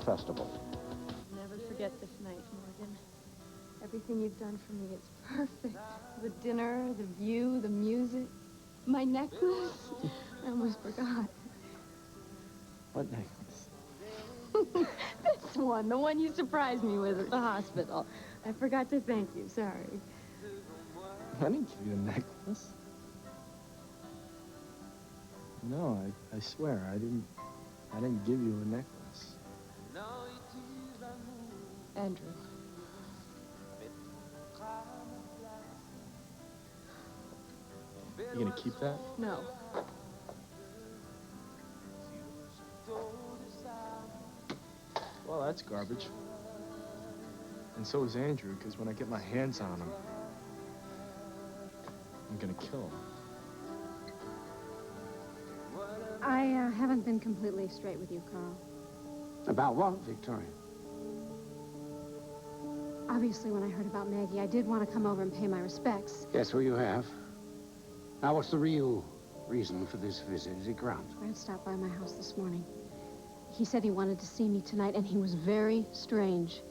the festival. Never forget this night, Morgan. Everything you've done for me is perfect. The dinner, the view, the music, my necklace. I almost forgot. What necklace? This one, the one you surprised me with at the hospital. I forgot to thank you, sorry. I didn't give you a necklace. No, I swear, I didn't give you a necklace. Andrew. You gonna keep that? No. Well, that's garbage. And so is Andrew, because when I get my hands on him, I'm gonna kill him. I haven't been completely straight with you, Carl. About what, Victoria? Obviously, when I heard about Maggie, I did want to come over and pay my respects. Yes, well, you have. Now, what's the real reason for this visit? Is it Grant? Grant stopped by my house this morning. He said he wanted to see me tonight, and he was very strange.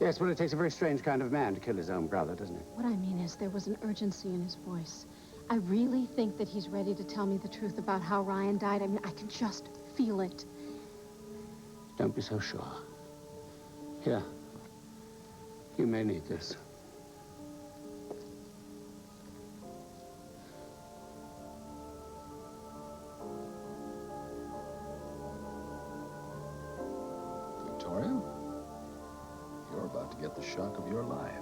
Yes, well, it takes a very strange kind of man to kill his own brother, doesn't it? What I mean is there was an urgency in his voice. I really think that he's ready to tell me the truth about how Ryan died. I mean, I can just feel it. Don't be so sure. Here. You may need this. Victoria, you're about to get the shock of your life.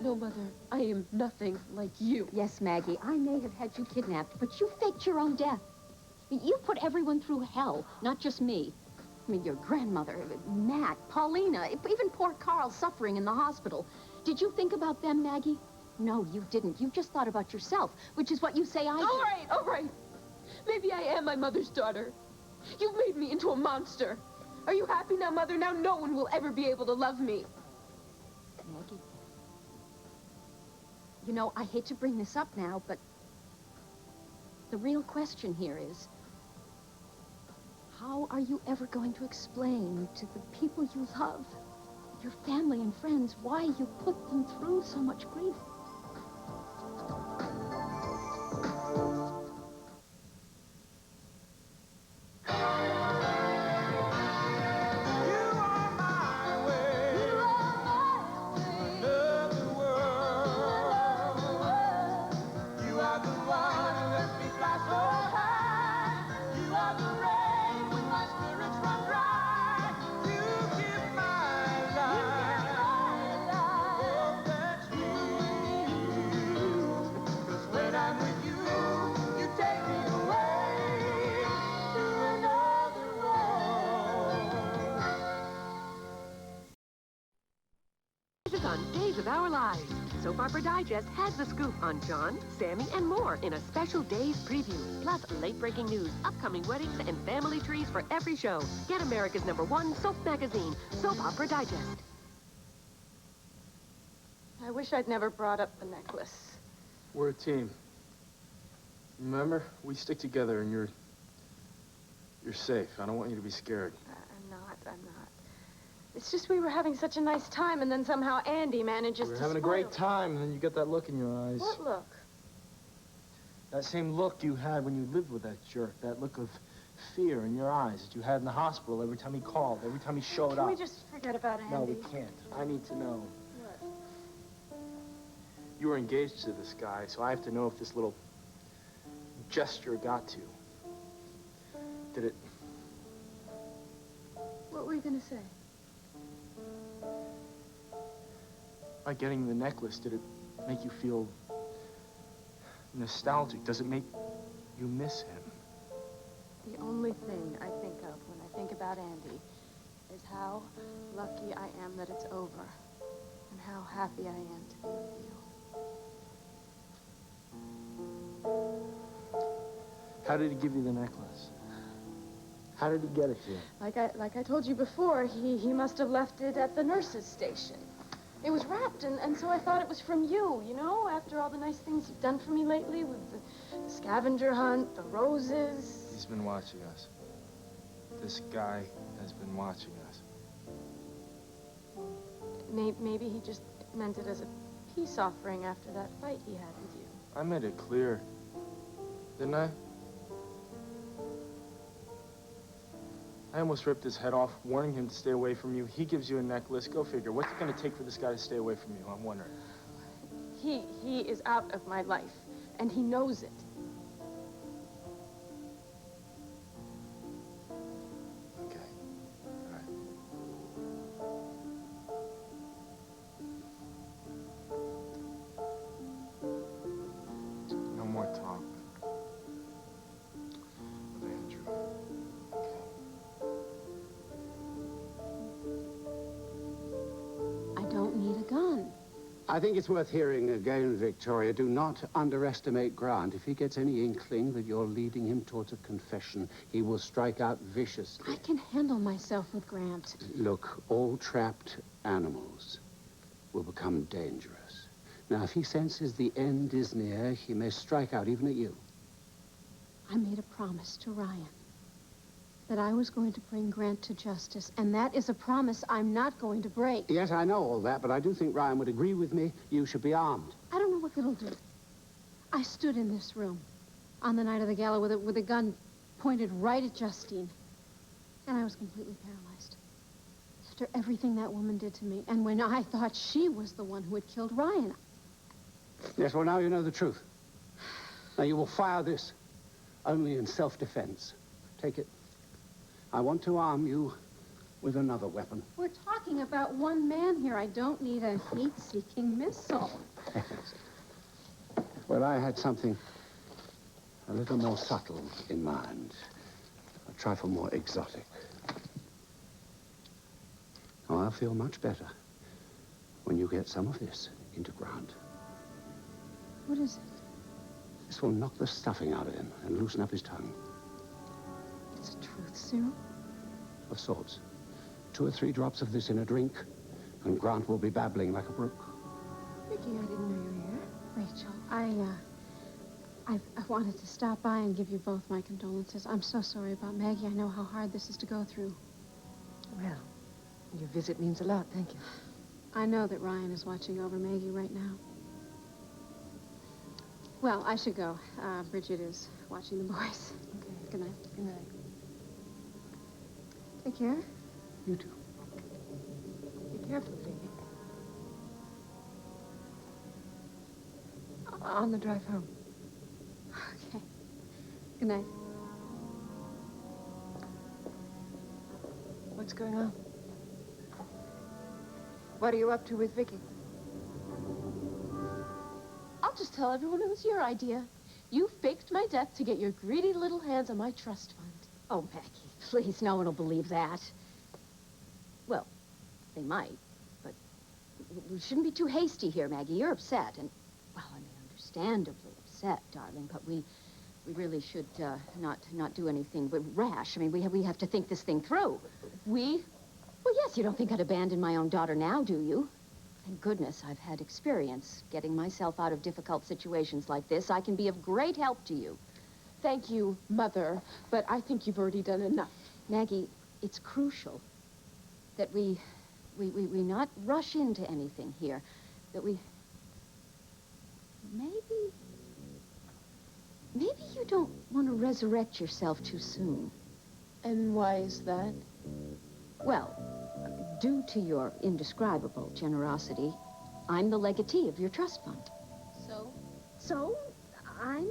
No, Mother, I am nothing like you. Yes, Maggie, I may have had you kidnapped, but you faked your own death. You put everyone through hell, not just me. I mean, your grandmother, Matt, Paulina, even poor Carl suffering in the hospital. Did you think about them, Maggie? No, you didn't. You just thought about yourself, which is what you say I did. All right. Maybe I am my mother's daughter. You've made me into a monster. Are you happy now, Mother? Now no one will ever be able to love me. Maggie. You know, I hate to bring this up now, but the real question here is, how are you ever going to explain to the people you love, your family and friends, why you put them through so much grief? On Days of Our Lives. Soap Opera Digest has the scoop on John, Sammy, and more in a special Days preview. Plus, late-breaking news, upcoming weddings, and family trees for every show. Get America's #1 soap magazine, Soap Opera Digest. I wish I'd never brought up the necklace. We're a team. Remember? We stick together and you're safe. I don't want you to be scared. I'm not. It's just we were having such a nice time, and then somehow Andy manages to We're having a great time, and then you get that look in your eyes. What look? That same look you had when you lived with that jerk. That look of fear in your eyes that you had in the hospital every time he called, every time he showed up. Can we just forget about Andy? No, we can't. I need to know. What? You were engaged to this guy, so I have to know if this little gesture got to you. Did it... What were you going to say? By getting the necklace, did it make you feel nostalgic? Does it make you miss him? The only thing I think of when I think about Andy is how lucky I am that it's over, and how happy I am to be with you. How did he give you the necklace? How did he get it to you? Like I told you before, he must have left it at the nurse's station. It was wrapped, and so I thought it was from you, you know, after all the nice things you've done for me lately with the The scavenger hunt, the roses. He's been watching us. This guy has been watching us. Maybe he just meant it as a peace offering after that fight he had with you. I made it clear, didn't I? I almost ripped his head off, warning him to stay away from you. He gives you a necklace. Go figure. What's it going to take for this guy to stay away from you? I'm wondering. He is out of my life, and he knows it. Okay. All right. No more talk with Andrew. I don't need a gun. I think it's worth hearing again, Victoria. Do not underestimate Grant. If he gets any inkling that you're leading him towards a confession, he will strike out viciously. I can handle myself with Grant. Look, all trapped animals will become dangerous. Now, if he senses the end is near, he may strike out even at you. I made a promise to Ryan that I was going to bring Grant to justice, and that is a promise I'm not going to break. Yes, I know all that, but I do think Ryan would agree with me. You should be armed. I don't know what it'll do. I stood in this room on the night of the gala with a gun pointed right at Justine, and I was completely paralyzed. After everything that woman did to me, and when I thought she was the one who had killed Ryan. Yes, well, now you know the truth. Now, you will fire this only in self-defense. Take it. I want to arm you with another weapon. We're talking about one man here. I don't need a heat-seeking missile. Well, I had something a little more subtle in mind. A trifle more exotic. Oh, I'll feel much better when you get some of this into Grant. What is it? This will knock the stuffing out of him and loosen up his tongue. It's a truth serum? Of sorts. 2 or 3 drops of this in a drink, and Grant will be babbling like a brook. Vicky, I didn't know you were here. Rachel, I wanted to stop by and give you both my condolences. I'm so sorry about Maggie. I know how hard this is to go through. Well, your visit means a lot, thank you. I know that Ryan is watching over Maggie right now. Well, I should go. Bridget is watching the boys. Okay. Good night. Good night. Take care. You too. Be careful, Vicky. On the drive home. Okay. Good night. What's going on? What are you up to with Vicky? I'll just tell everyone it was your idea. You faked my death to get your greedy little hands on my trust fund. Oh, Maggie, please, no one will believe that. Well, they might, but we shouldn't be too hasty here, Maggie. You're upset, and, well, I mean, understandably upset, darling, but we really should not do anything but rash. I mean, we have to think this thing through. We? Well, yes, you don't think I'd abandon my own daughter now, do you? Thank goodness I've had experience getting myself out of difficult situations like this. I can be of great help to you. Thank you, Mother, but I think you've already done enough. Maggie, it's crucial that we not rush into anything here. That we... Maybe you don't want to resurrect yourself too soon. And why is that? Well, due to your indescribable generosity, I'm the legatee of your trust fund. So? So, I'm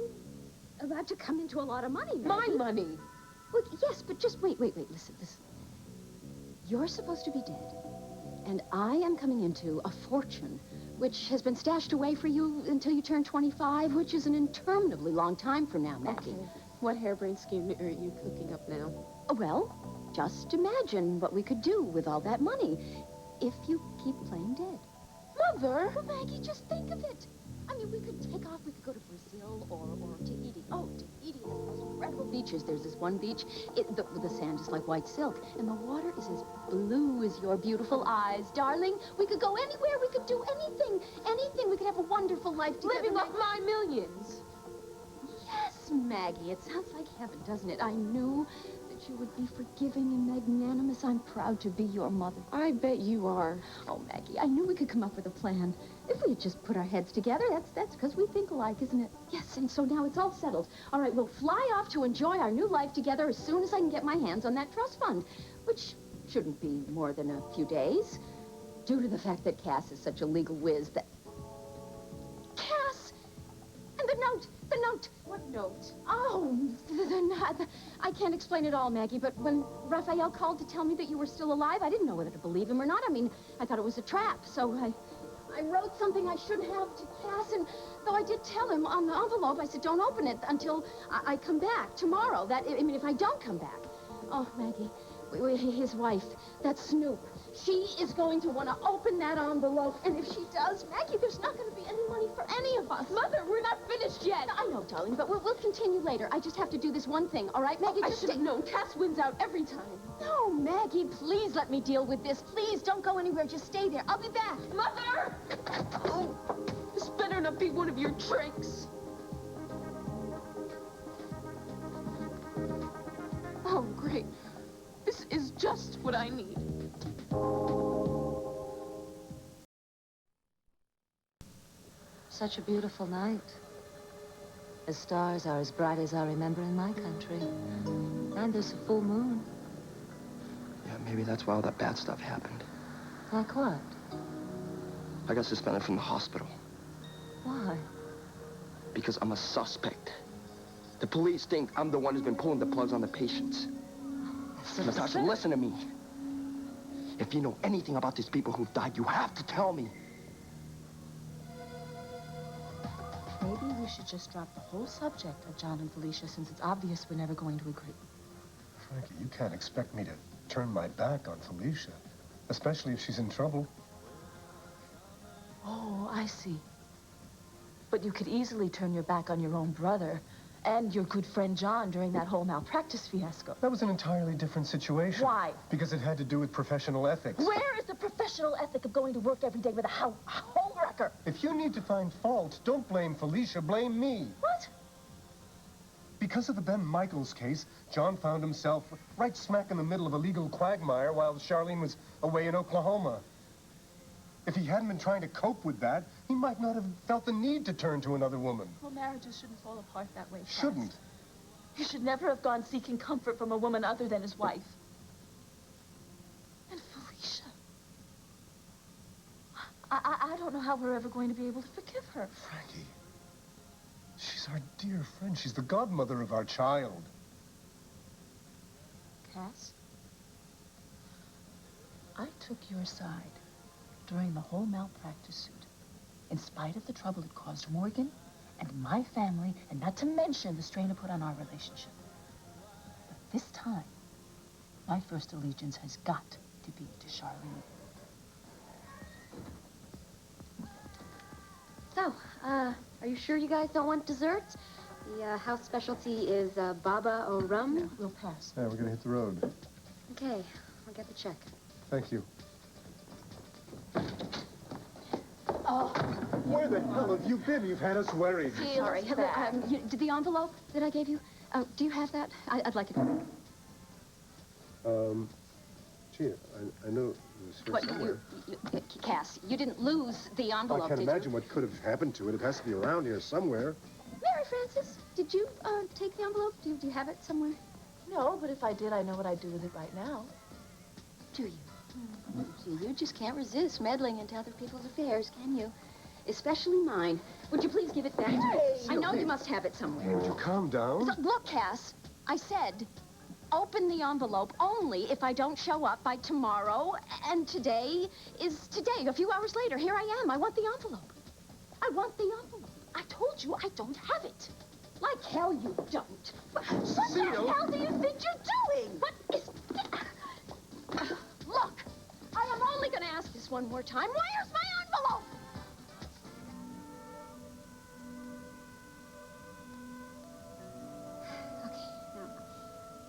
about to come into a lot of money, Maggie. My money! Well, yes, but just wait, listen. You're supposed to be dead, and I am coming into a fortune which has been stashed away for you until you turn 25, which is an interminably long time from now, Maggie. Okay. What harebrained scheme are you cooking up now? Well, just imagine what we could do with all that money if you keep playing dead. Mother! Well, Maggie, just think of it. I mean, we could take off, we could go to Brazil or Tahiti. Oh, Tahiti has the most incredible beaches. There's this one beach, the sand is like white silk, and the water is as blue as your beautiful eyes. Darling, we could go anywhere, we could do anything. We could have a wonderful life together. Living off my millions! Yes, Maggie. It sounds like heaven, doesn't it? I knew that you would be forgiving and magnanimous. I'm proud to be your mother. I bet you are. Oh, Maggie, I knew we could come up with a plan. If we had just put our heads together, that's because we think alike, isn't it? Yes, and so now it's all settled. All right, we'll fly off to enjoy our new life together as soon as I can get my hands on that trust fund, which shouldn't be more than a few days, due to the fact that Cass is such a legal whiz that... Cass! And the note! The note! What note? Oh, I can't explain it all, Maggie, but when Raphael called to tell me that you were still alive, I didn't know whether to believe him or not. I mean, I thought it was a trap, so I wrote something I shouldn't have to Cass, and though I did tell him on the envelope, I said, don't open it until I come back tomorrow. If I don't come back. Oh, Maggie, his wife, that Snoop, she is going to want to open that envelope, and if she does, Maggie, there's not going to be any money for any of us. Mother, we're not finished yet. I know, darling, but we'll continue later. I just have to do this one thing, all right, Maggie? I should have known. Cass wins out every time. No, Maggie, please let me deal with this. Please, don't go anywhere. Just stay there. I'll be back. Mother! Oh, this better not be one of your tricks. Oh, great. This is just what I need. Such a beautiful night. The stars are as bright as I remember in my country. And there's a full moon. Yeah, maybe that's why all that bad stuff happened. Like what? I got suspended from the hospital. Why? Because I'm a suspect. The police think I'm the one who's been pulling the plugs on the patients. Natasha, listen to me. If you know anything about these people who've died, you have to tell me. Maybe we should just drop the whole subject of John and Felicia, since it's obvious we're never going to agree. Frankie, you can't expect me to turn my back on Felicia, especially if she's in trouble. Oh, I see. But you could easily turn your back on your own brother and your good friend John during that whole malpractice fiasco. That was an entirely different situation. Why? Because it had to do with professional ethics. Where is the professional ethic of going to work every day with a home wrecker? If you need to find fault, don't blame Felicia, blame me. What? Because of the Ben Michaels case, John found himself right smack in the middle of a legal quagmire while Charlene was away in Oklahoma. If he hadn't been trying to cope with that, he might not have felt the need to turn to another woman. Well, marriages shouldn't fall apart that way, Cass. Shouldn't. He should never have gone seeking comfort from a woman other than his wife. And Felicia. I don't know how we're ever going to be able to forgive her. Frankie, she's our dear friend. She's the godmother of our child. Cass, I took your side during the whole malpractice suit, in spite of the trouble it caused Morgan and my family, and not to mention the strain it put on our relationship. But this time, my first allegiance has got to be to Charlene. So, are you sure you guys don't want desserts? The house specialty is baba o rum. Yeah, we'll pass. Yeah, we're gonna hit the road. Okay, I'll get the check. Thank you. Oh, Where the hell have you been? You've had us worried. sorry. The envelope that I gave you, do you have that? I'd like it. Gee, I know it was here What, somewhere. Cass, you didn't lose the envelope, I can't did imagine what could have happened to it. It has to be around here somewhere. you? Mary Frances, did you take the envelope? Do you have it somewhere? No, but if I did, I know what I'd do with it right now. Do you? See, you just can't resist meddling into other people's affairs, can you? Especially mine. Would you please give it back to me? I know you must have it somewhere. Would you calm down? Look, Cass, I said, open the envelope only if I don't show up by tomorrow, and today is today. A few hours later, here I am. I want the envelope. I want the envelope. I told you I don't have it. Like hell you don't. What the hell do you think you're doing? What is... Look, I am only going to ask this one more time. Where's my envelope?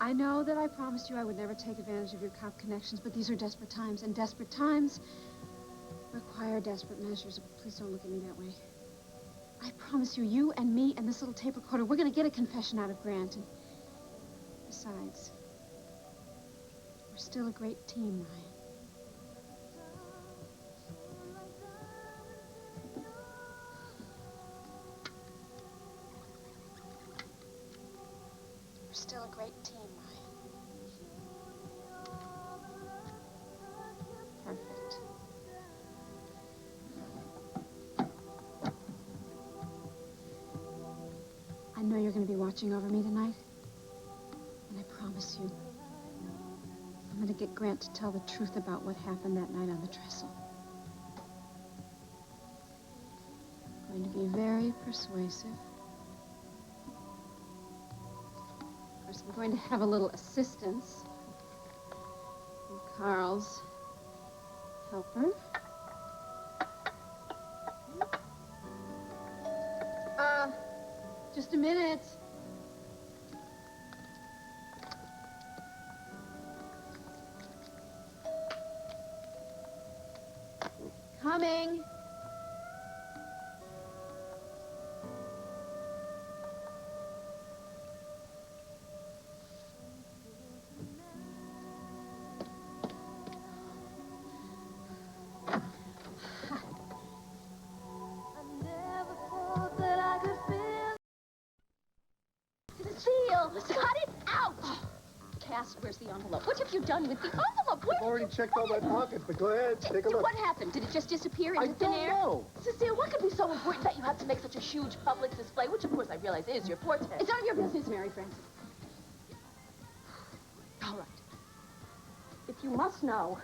I know that I promised you I would never take advantage of your cop connections, but these are desperate times, and desperate times require desperate measures. Please don't look at me that way. I promise you, you and me and this little tape recorder, we're going to get a confession out of Grant. And besides, we're still a great team, Ryan. We're still a great team, Ryan. Perfect. I know you're going to be watching over me tonight. And I promise you, I'm going to get Grant to tell the truth about what happened that night on the trestle. I'm going to be very persuasive. Of course, I'm going to have a little assistance from Carl's helper. Just a minute. Coming. Seal! Cut it out! Cass, where's the envelope? What have you done with the envelope? I've already checked all my pockets, but go ahead, take a look. What happened? Did it just disappear into thin air? I don't know. Cecile, what could be so important that you have to make such a huge public display, which of course I realize is your forte? It's none of your business, Mary Frances. All right. If you must know,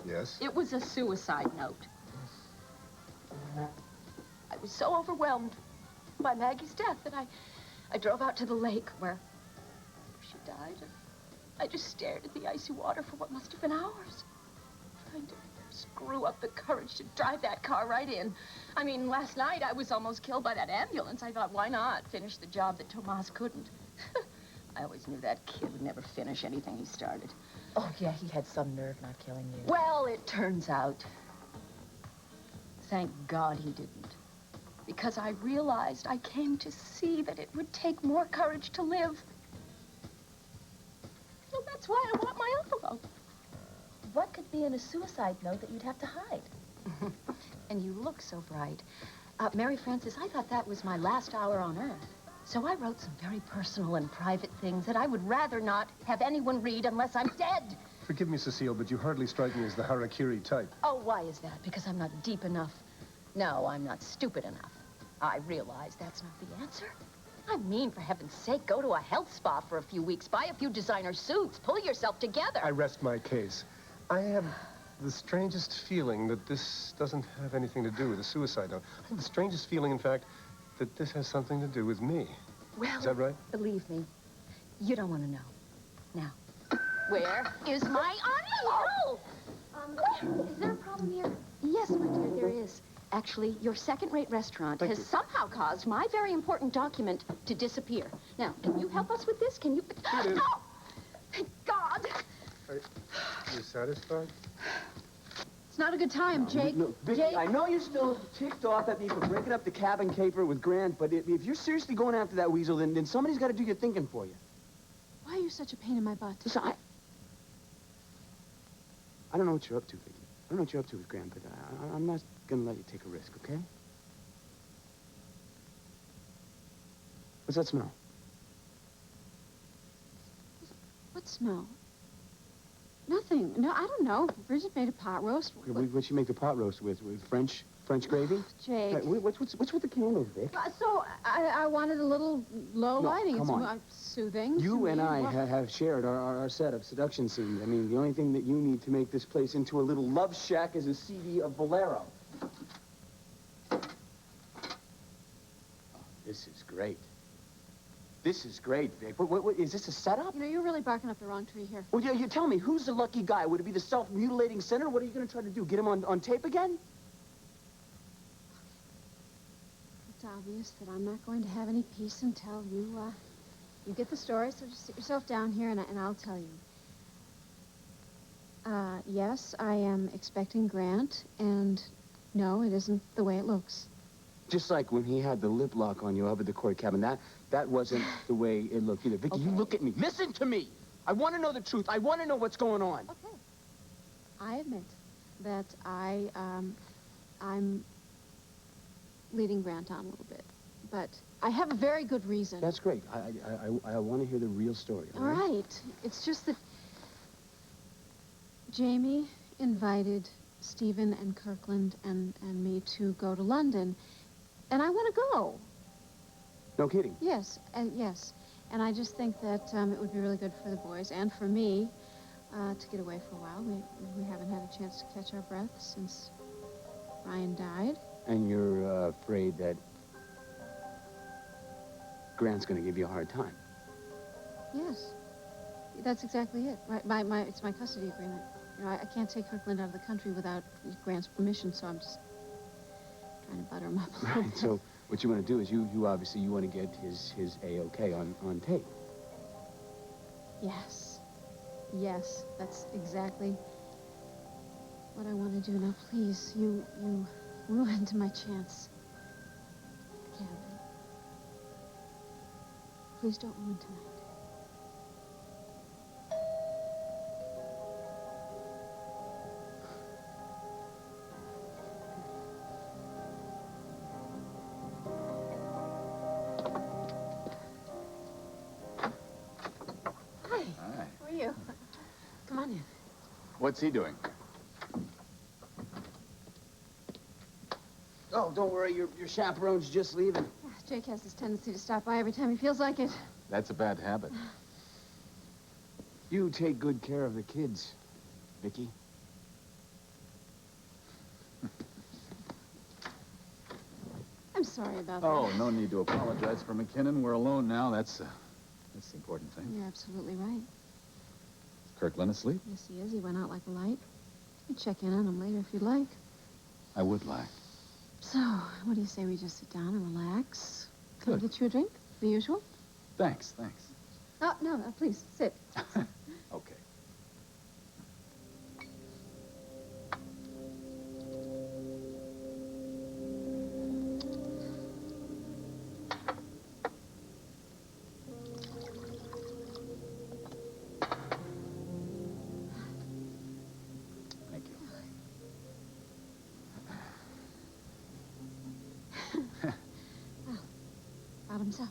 Yes? it was a suicide note. I was so overwhelmed by Maggie's death that I drove out to the lake where she died. And I just stared at the icy water for what must have been hours, trying to screw up the courage to drive that car right in. I mean, last night I was almost killed by that ambulance. I thought, why not finish the job that Tomas couldn't? I always knew that kid would never finish anything he started. Oh, yeah, he had some nerve not killing you. Well, it turns out, thank God he didn't. Because I realized, I came to see that it would take more courage to live. So that's why I want my envelope. What could be in a suicide note that you'd have to hide? and you look so bright. Mary Frances, I thought that was my last hour on Earth. So I wrote some very personal and private things that I would rather not have anyone read unless I'm dead. Forgive me, Cecile, but you hardly strike me as the harakiri type. Oh, why is that? Because I'm not deep enough? No, I'm not stupid enough. I realize that's not the answer. I mean, for heaven's sake, go to a health spa for a few weeks, buy a few designer suits, pull yourself together. I rest my case. I have the strangest feeling that this doesn't have anything to do with a suicide note. I have the strangest feeling, in fact, that this has something to do with me. Well, is that right? Believe me, you don't want to know. Now, where is my envelope? Is there a problem here? Yes, my dear, there is. Actually, your second-rate restaurant has somehow caused my very important document to disappear. Now, can you help us with this? Can you... It is. Oh! Thank God! Are you satisfied? It's not a good time, Jake. Look, Vicky, Jake. I know you're still ticked off at me for breaking up the cabin caper with Grant, but if you're seriously going after that weasel, then somebody's got to do your thinking for you. Why are you such a pain in my butt? Listen, I don't know what you're up to, Vicky. I don't know what you're up to with Grant, but I'm not gonna let you take a risk, okay? What's that smell? What smell? Nothing. No, I don't know. Bridget made a pot roast. What'd she make the pot roast with? With French gravy? Jake. Right, what's with the candles, Vic? So I wanted a little low lighting. Come It's on. Soothing. You and I Well, have shared our set of seduction scenes. I mean, the only thing that you need to make this place into a little love shack is a CD of Bolero. This is great. This is great, Vic. What, is this a setup? You know, you're really barking up the wrong tree here. Well, you tell me, who's the lucky guy? Would it be the self-mutilating sinner? What are you going to try to do? Get him on tape again? It's obvious that I'm not going to have any peace until you get the story, so just sit yourself down here and I'll tell you. Yes, I am expecting Grant, and No, it isn't the way it looks. Just like when he had the lip lock on you up at the court cabin. That wasn't the way it looked either. Vicky, you look at me. Listen to me. I want to know the truth. I want to know what's going on. Okay. I admit that I'm leading Grant on a little bit. But I have a very good reason. That's great. I want to hear the real story. All right. It's just that Jamie invited Stephen and Kirkland and me to go to London, and I want to go. No kidding. Yes, yes. And I just think that it would be really good for the boys and for me to get away for a while. We haven't had a chance to catch our breath since Ryan died. And you're afraid that Grant's going to give you a hard time. Yes. That's exactly it. It's my custody agreement. You know, I can't take Kirkland out of the country without Grant's permission, so I'm just trying to butter him up a little bit. So what you want to do is you obviously want to get his A-OK on tape. Yes. Yes, that's exactly what I want to do. Now, please, you ruined my chance. Camping. Please don't ruin tonight. Hi. How are you? Come on in. What's he doing? Oh, don't worry. Your chaperone's just leaving. Jake has this tendency to stop by every time he feels like it. That's a bad habit. You take good care of the kids, Vicky. I'm sorry about that. Oh, no need to apologize for McKinnon. We're alone now. That's the important thing. You're absolutely right. Is Kirkland asleep? Yes, he is. He went out like a light. You can check in on him later if you'd like. I would like. So, what do you say we just sit down and relax? Can I Good. get you a drink? The usual? Thanks. Oh, no, please, sit. Okay. Thank you. Bottoms up.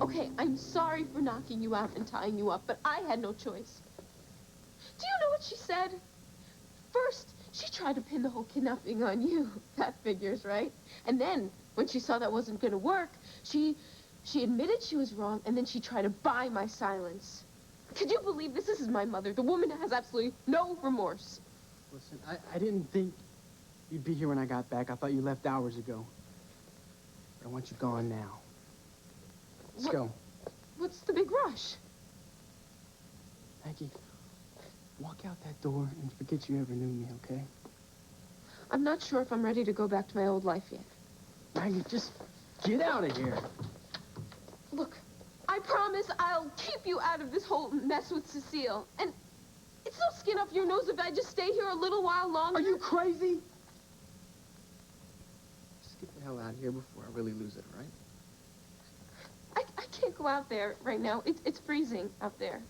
Okay, I'm sorry for knocking you out and tying you up, but I had no choice. Do you know what she said? First, she tried to pin the whole kidnapping on you. That figures, right? And then, when she saw that wasn't going to work, she admitted she was wrong, and then she tried to buy my silence. Could you believe this? This is my mother. The woman has absolutely no remorse. Listen, I didn't think you'd be here when I got back. I thought you left hours ago. But I want you gone now. Let's go. What's the big rush? Maggie, walk out that door and forget you ever knew me, okay? I'm not sure if I'm ready to go back to my old life yet. Maggie, just get out of here. Look, I promise I'll keep you out of this whole mess with Cecile. And it's no skin off your nose if I just stay here a little while longer. Are you crazy? Just get the hell out of here before I really lose it, all right? I can't go out there right now. It's freezing out there.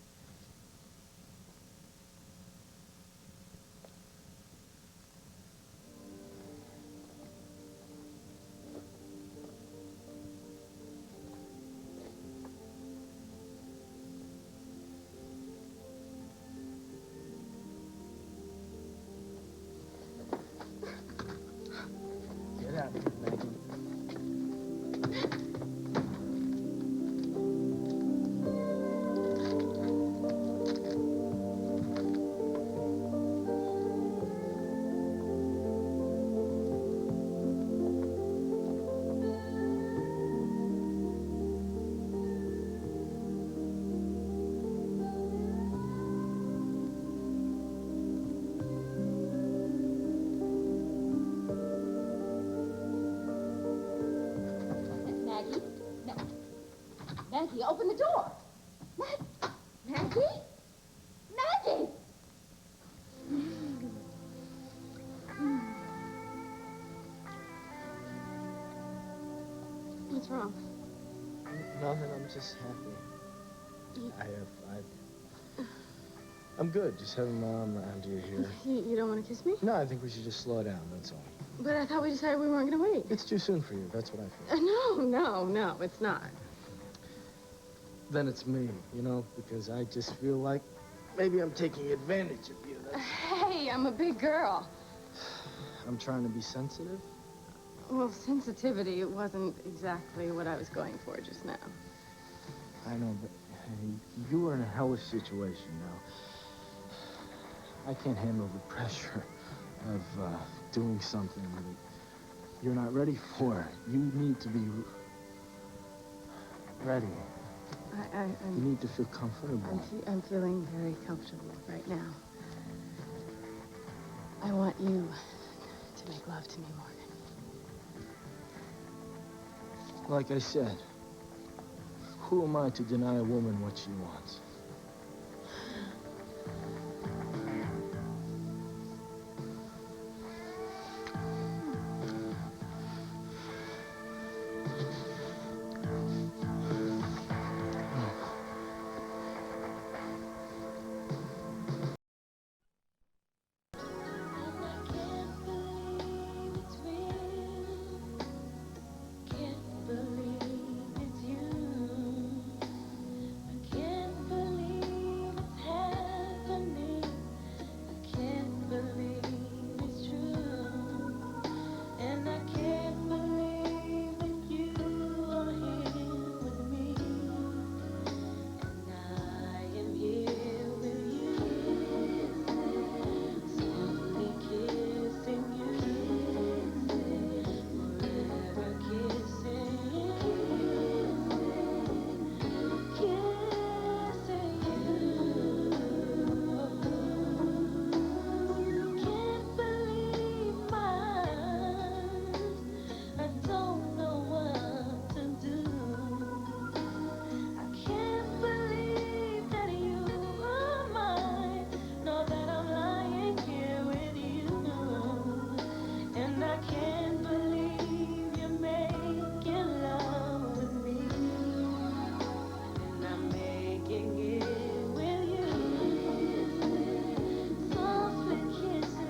Get out of here, Maggie. Maggie, open the door. Maggie? Maggie? What's wrong? Nothing, I'm just happy. I'm good, just having my arm around you here. You don't want to kiss me? No, I think we should just slow down, that's all. But I thought we decided we weren't going to wait. It's too soon for you, that's what I feel. No, it's not. Then it's me, you know, because I just feel like maybe I'm taking advantage of you. Hey, I'm a big girl. I'm trying to be sensitive. Well, sensitivity wasn't exactly what I was going for just now. I know, but hey, you are in a hellish situation now. I can't handle the pressure of doing something that you're not ready for. You need to be ready. You need to feel comfortable. I'm feeling very comfortable right now. I want you to make love to me, Morgan. Like I said, who am I to deny a woman what she wants?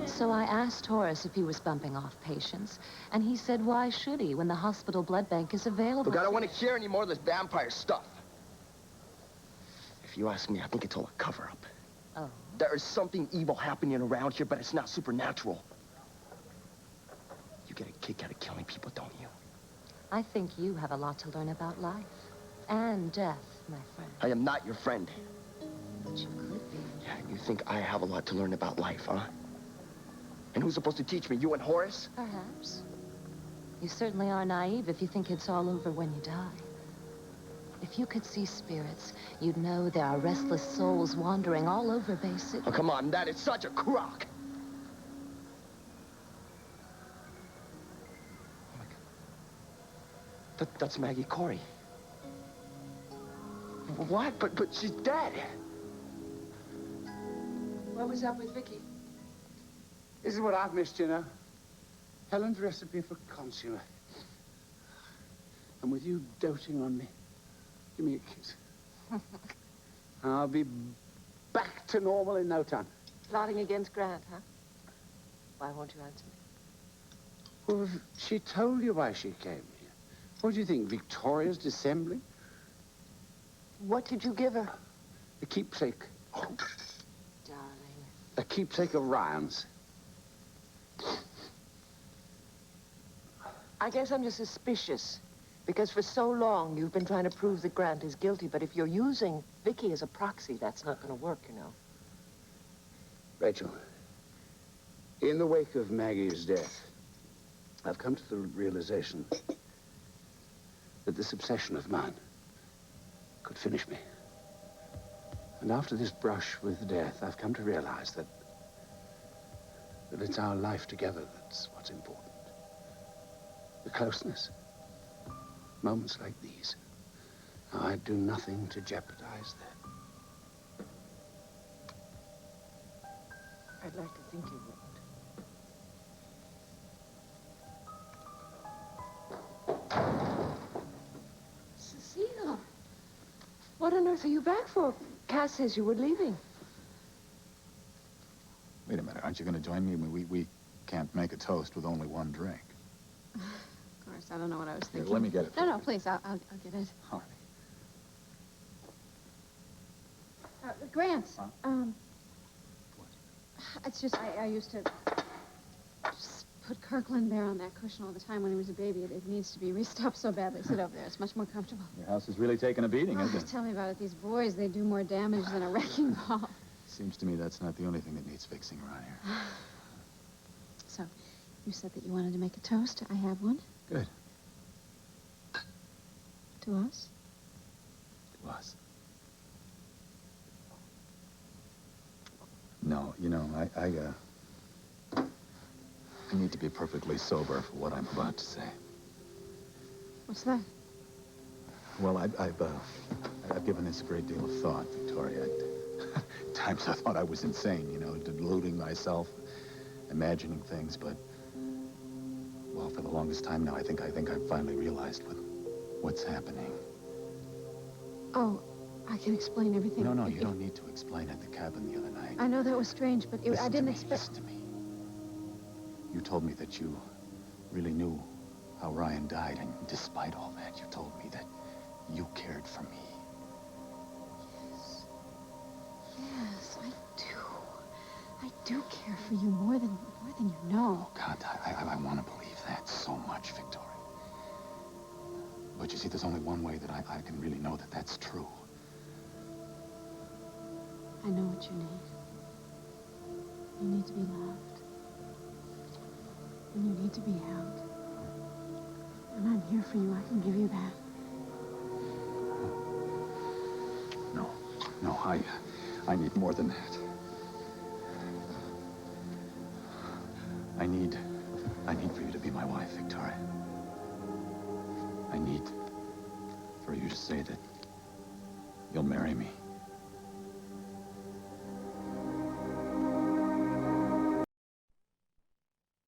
So I asked Horace if he was bumping off patients, and he said, why should he when the hospital blood bank is available? Look, I don't want to hear any more of this vampire stuff. If you ask me, I think it's all a cover-up. Oh. There is something evil happening around here, but it's not supernatural. You get a kick out of killing people, don't you? I think you have a lot to learn about life and death, my friend. I am not your friend. But you could be. Yeah, you think I have a lot to learn about life, huh? And who's supposed to teach me, you and Horace? Perhaps. You certainly are naive if you think it's all over when you die. If you could see spirits, you'd know there are restless souls wandering all over Bay City. Oh, come on, that is such a crock. Oh, my God. That's Maggie Corey. What? But she's dead. What was up with Vicky? This is what I've missed, you know. Helen's recipe for consomme. And with you doting on me, give me a kiss. I'll be back to normal in no time. Plotting against Grant, huh? Why won't you answer me? Well, she told you why she came here. What do you think, Victoria's dissembling? What did you give her? A keepsake. Oh, darling. A keepsake of Ryan's. I guess I'm just suspicious. Because for so long, you've been trying to prove that Grant is guilty, but if you're using Vicky as a proxy, that's not going to work, you know. Rachel, in the wake of Maggie's death, I've come to the realization that this obsession of mine could finish me. And after this brush with death, I've come to realize that it's our life together that's what's important. The closeness. Moments like these. Now, I'd do nothing to jeopardize that. I'd like to think you wouldn't. What on earth are you back for? Cass says you were leaving. Wait a minute, aren't you going to join me? I mean, we can't make a toast with only one drink. Of course, I don't know what I was Here, thinking. let me get it. No, please, I'll get it. All right. Grant, Huh? it's just, I used to just put Kirkland there on that cushion all the time when he was a baby. It needs to be restuffed so badly. Sit over there. It's much more comfortable. Your house is really taking a beating, isn't it? Tell me about it. These boys, they do more damage than a wrecking ball. Seems to me that's not the only thing that needs fixing around here. So, you said that you wanted to make a toast. I have one. Good. To us? To us. No, you know, I need to be perfectly sober for what I'm about to say. What's that? Well, I've given this a great deal of thought, Victoria. Times I thought I was insane, you know, deluding myself, imagining things, but, well, for the longest time now, I think I've finally realized what's happening. Oh, I can explain everything. No, you don't need to explain at the cabin the other night. I know that was strange, but I didn't expect... Listen to me. You told me that you really knew how Ryan died, and despite all that, you told me that you cared for me. Yes, I do. I do care for you more than you know. Oh, God, I want to believe that so much, Victoria. But you see, there's only one way that I can really know that that's true. I know what you need. You need to be loved. And you need to be held. And I'm here for you. I can give you that. No, I need more than that. I need for you to be my wife, Victoria. I need for you to say that you'll marry me.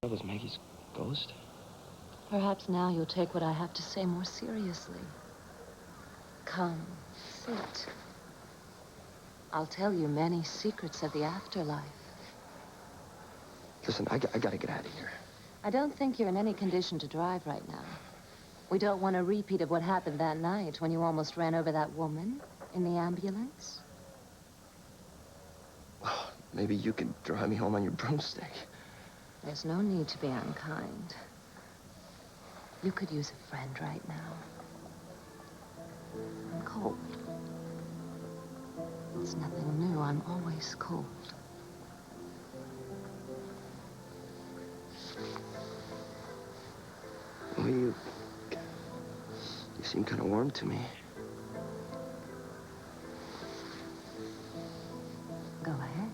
That was Maggie's ghost? Perhaps now you'll take what I have to say more seriously. Come, sit. I'll tell you many secrets of the afterlife. Listen, I gotta get out of here. I don't think you're in any condition to drive right now. We don't want a repeat of what happened that night when you almost ran over that woman in the ambulance. Well, maybe you can drive me home on your broomstick. There's no need to be unkind. You could use a friend right now. I'm cold. It's nothing new. I'm always cold. Well, you seem kind of warm to me. Go ahead.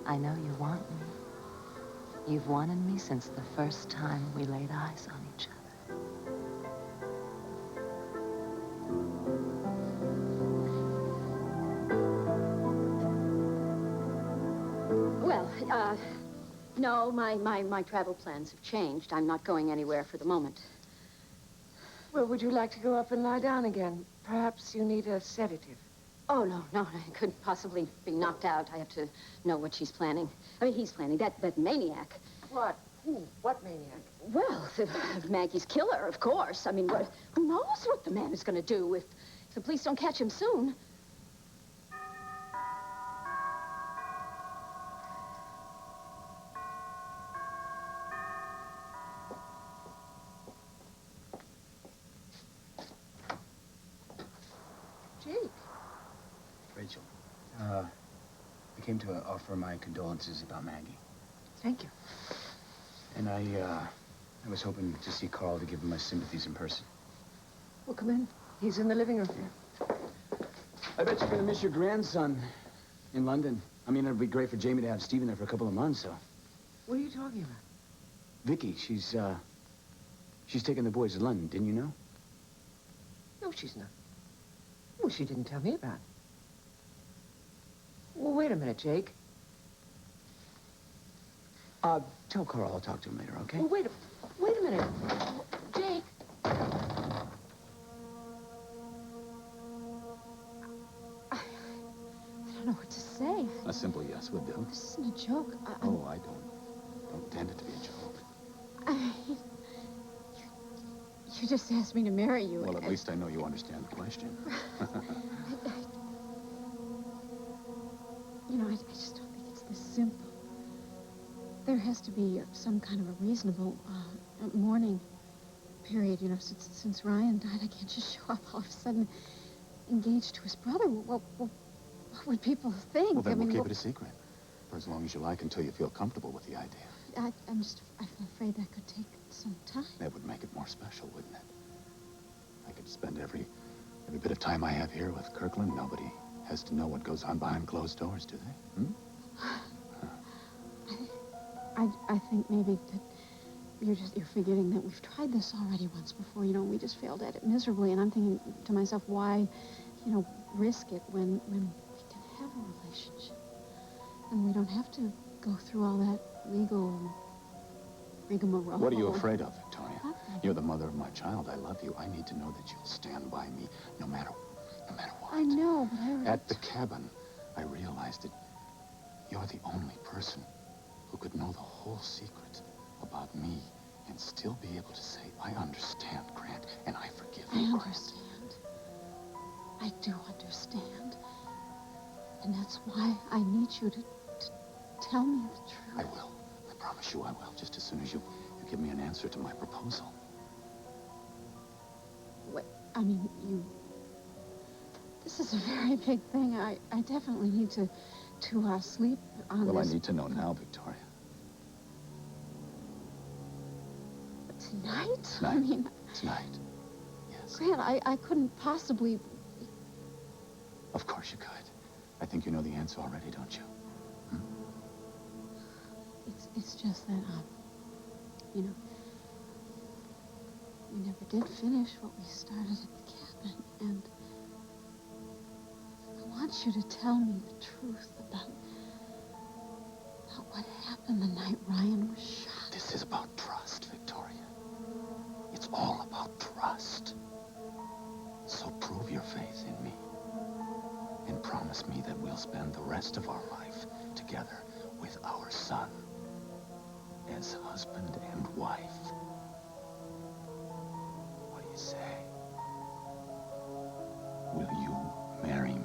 I know you want me. You've wanted me since the first time we laid eyes on each other. Well, no, my travel plans have changed. I'm not going anywhere for the moment. Well, would you like to go up and lie down again? Perhaps you need a sedative. Oh, no, I couldn't possibly be knocked out. I have to know what she's planning. I mean, he's planning. That maniac. What? Who? What maniac? Well, Maggie's killer, of course. I mean, who knows what the man is going to do if the police don't catch him soon? Jake. Rachel, I came to offer my condolences about Maggie. Thank you. And I was hoping to see Carl to give him my sympathies in person. Well, come in. He's in the living room. I bet you're gonna miss your grandson in London. I mean, it'd be great for Jamie to have Stephen there for a couple of months, so. What are you talking about? Vicky, she's taking the boys to London, didn't you know? No, she's not. Well, she didn't tell me about it. Well, wait a minute, Jake. Tell Carl I'll talk to him later, okay? Well, wait a minute. Jake. simple yes would do. This isn't a joke. Oh, I don't intend it to be a joke. You just asked me to marry you. Well, at least I know you understand the question. You know, I just don't think it's this simple. There has to be some kind of a reasonable mourning period. You know, since Ryan died, I can't just show up all of a sudden engaged to his brother. What would people think? Well, then we'll keep it a secret for as long as you like until you feel comfortable with the idea. I'm afraid that could take some time. That would make it more special, wouldn't it? I could spend every bit of time I have here with Kirkland. Nobody has to know what goes on behind closed doors, do they? I think maybe that you're forgetting that we've tried this already once before. You know, we just failed at it miserably. And I'm thinking to myself, why, you know, risk it when we can have a relationship? And we don't have to go through all that legal rigmarole. What are you afraid of, Victoria? You're the mother of my child. I love you. I need to know that you'll stand by me no matter what. I know, but I already... At the cabin, I realized that you're the only person who could know the whole secret about me and still be able to say, I understand, Grant, and I forgive you. I understand. I do understand. And that's why I need you to tell me the truth. I will. I promise you I will, just as soon as you give me an answer to my proposal. Wait, I mean, this is a very big thing. I definitely need to sleep on this. Well, I need to know now, Victoria. Tonight? Tonight. I mean... Tonight. Yes. Grant, I couldn't possibly... Of course you could. I think you know the answer already, don't you? It's just that, you know, we never did finish what we started at the cabin, and I want you to tell me the truth about what happened the night Ryan was shot. This is about trust, Victoria. It's all about trust. So prove your faith in me, and promise me that we'll spend the rest of our life together with our son. As husband and wife. What do you say? Will you marry me?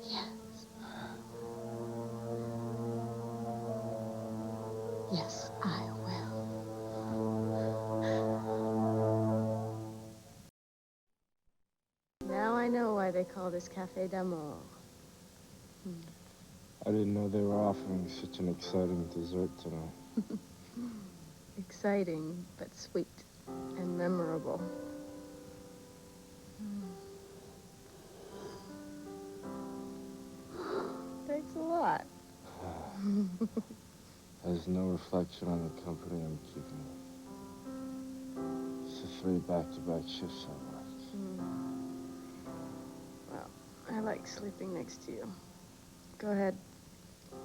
Yes. Yes, I will. They call this Café d'Amour. I didn't know they were offering such an exciting dessert tonight. Exciting, but sweet and memorable. Thanks a lot. There's no reflection on the company I'm keeping. It's the 3 back-to-back shifts I work. I like sleeping next to you. Go ahead.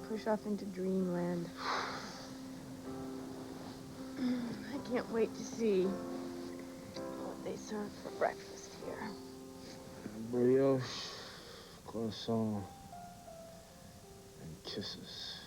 Push off into dreamland. I can't wait to see what they serve for breakfast here. Brioche, croissant, and kisses.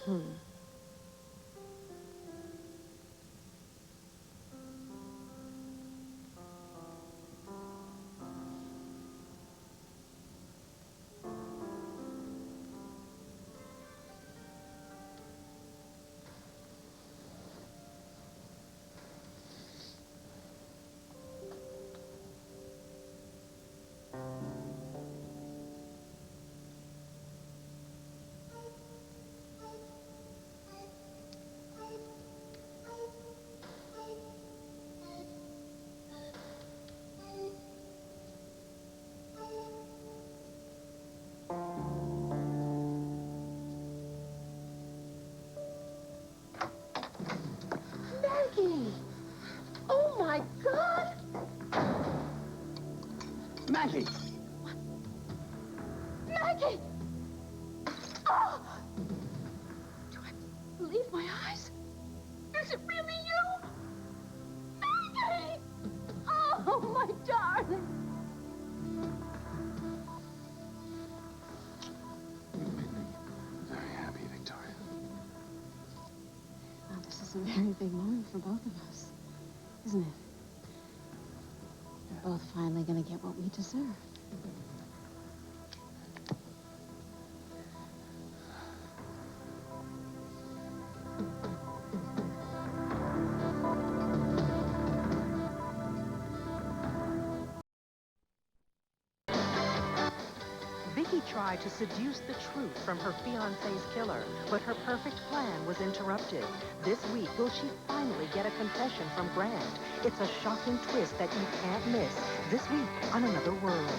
Maggie! Oh, my God! Maggie! Maggie! Oh! Do I believe my Is it really you? Maggie! Oh, my darling. You made me very happy, Victoria. Well, this is a very big moment for both of us, isn't it? We're both finally gonna get what we deserve. Vicky tried to seduce the truth from her fiancé's killer, but her perfect plan was interrupted. This week, will she finally get a confession from Grant? It's a shocking twist that you can't miss this week on Another World.